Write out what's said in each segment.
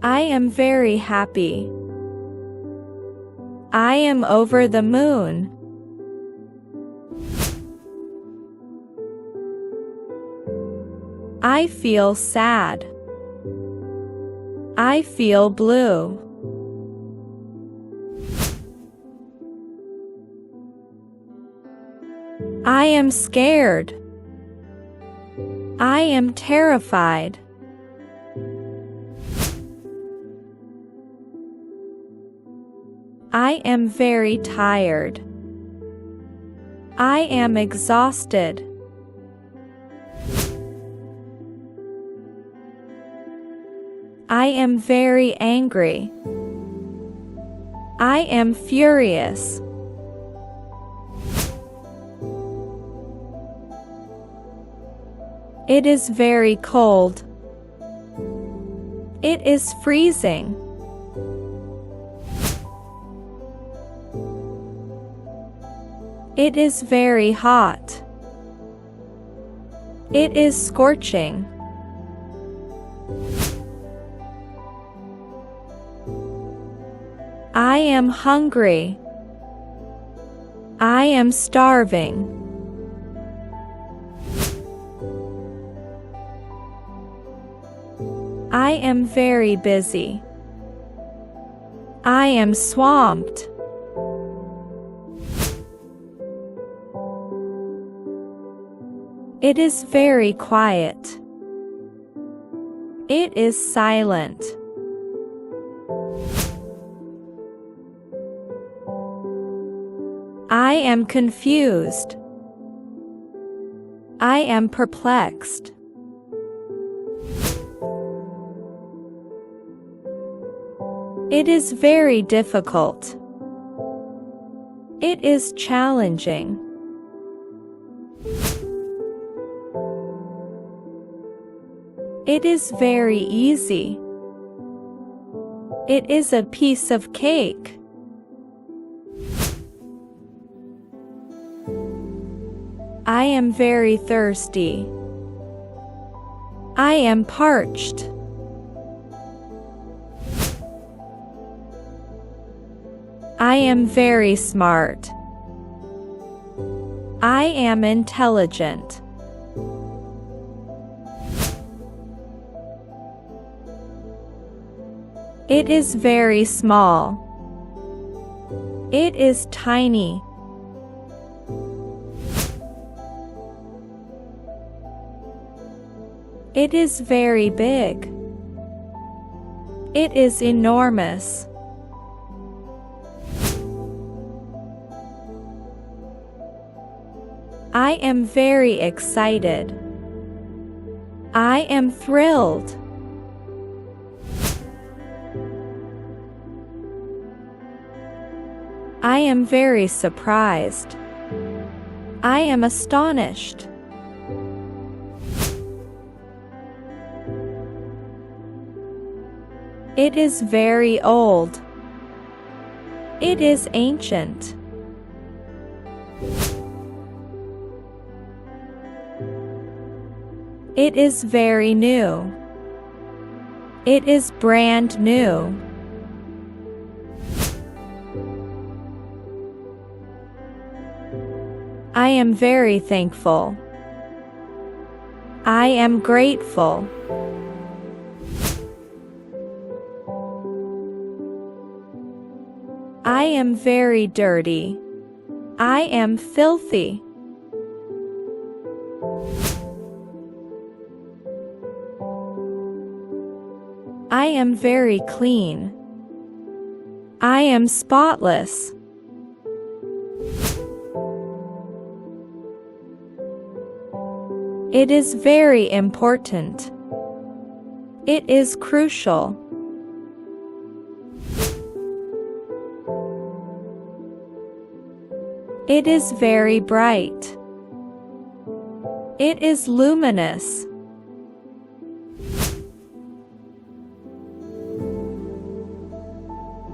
I am very happy. I am over the moon. I feel sad. I feel blue. I am scared. I am terrified. I am very tired. I am exhausted. I am very angry. I am furious. It is very cold. It is freezing. It is very hot. It is scorching. I am hungry. I am starving. I am very busy. I am swamped. It is very quiet. It is silent. I am confused. I am perplexed. It is very difficult. It is challenging. It is very easy. It is a piece of cake. I am very thirsty. I am parched. I am very smart. I am intelligent. It is very small. It is tiny. It is very big. It is enormous. I am very excited. I am thrilled. I am very surprised. I am astonished. It is very old. It is ancient. It is very new. It is brand new. I am very thankful. I am grateful. I am very dirty. I am filthy. I am very clean. I am spotless. It is very important. It is crucial. It is very bright. It is luminous.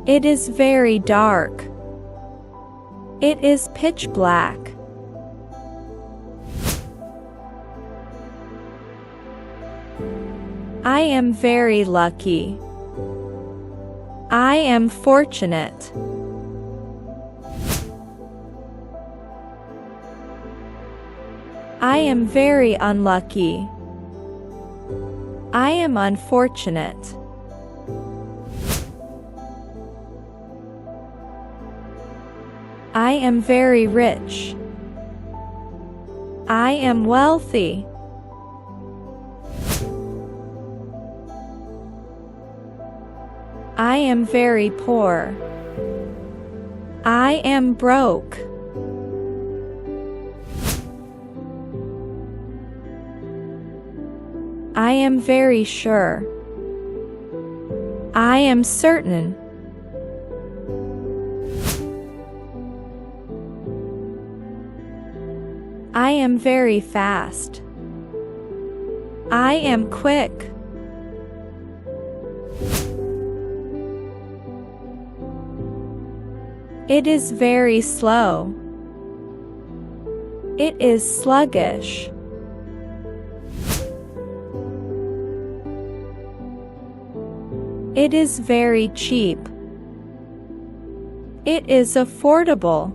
It is very dark. It is pitch black. I am very lucky. I am fortunate. I am very unlucky. I am unfortunate. I am very rich. I am wealthy. I am very poor. I am broke. I am very sure. I am certain. I am very fast. I am quick. It is very slow. It is sluggish. It is very cheap. It is affordable.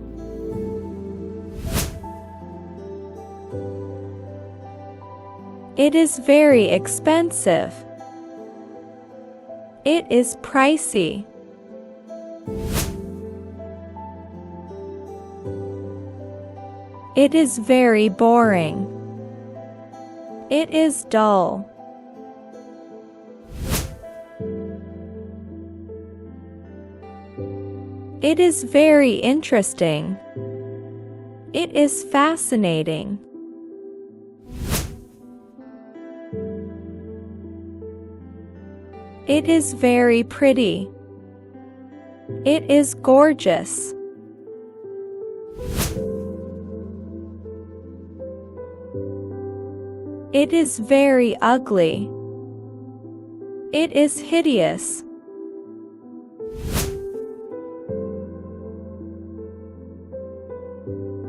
It is very expensive. It is pricey. It is very boring. It is dull. It is very interesting. It is fascinating. It is very pretty. It is gorgeous. It is very ugly. It is hideous.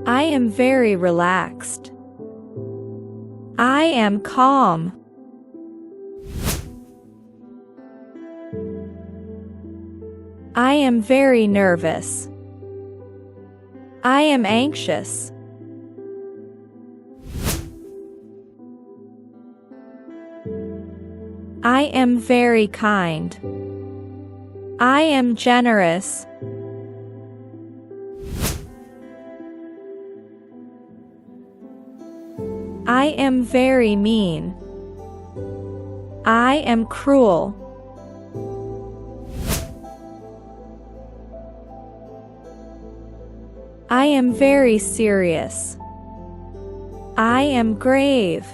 I am very relaxed. I am calm. I am very nervous. I am anxious. I am very kind. I am generous. I am very mean. I am cruel. I am very serious. I am grave.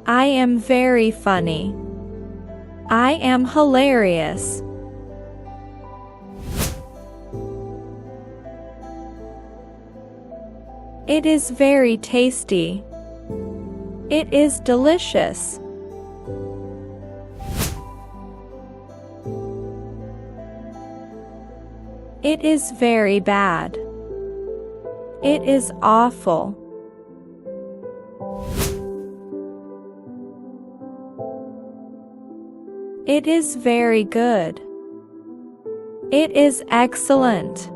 I am very funny. I am hilarious. It is very tasty. It is delicious. It is very bad. It is awful. It is very good. It is excellent.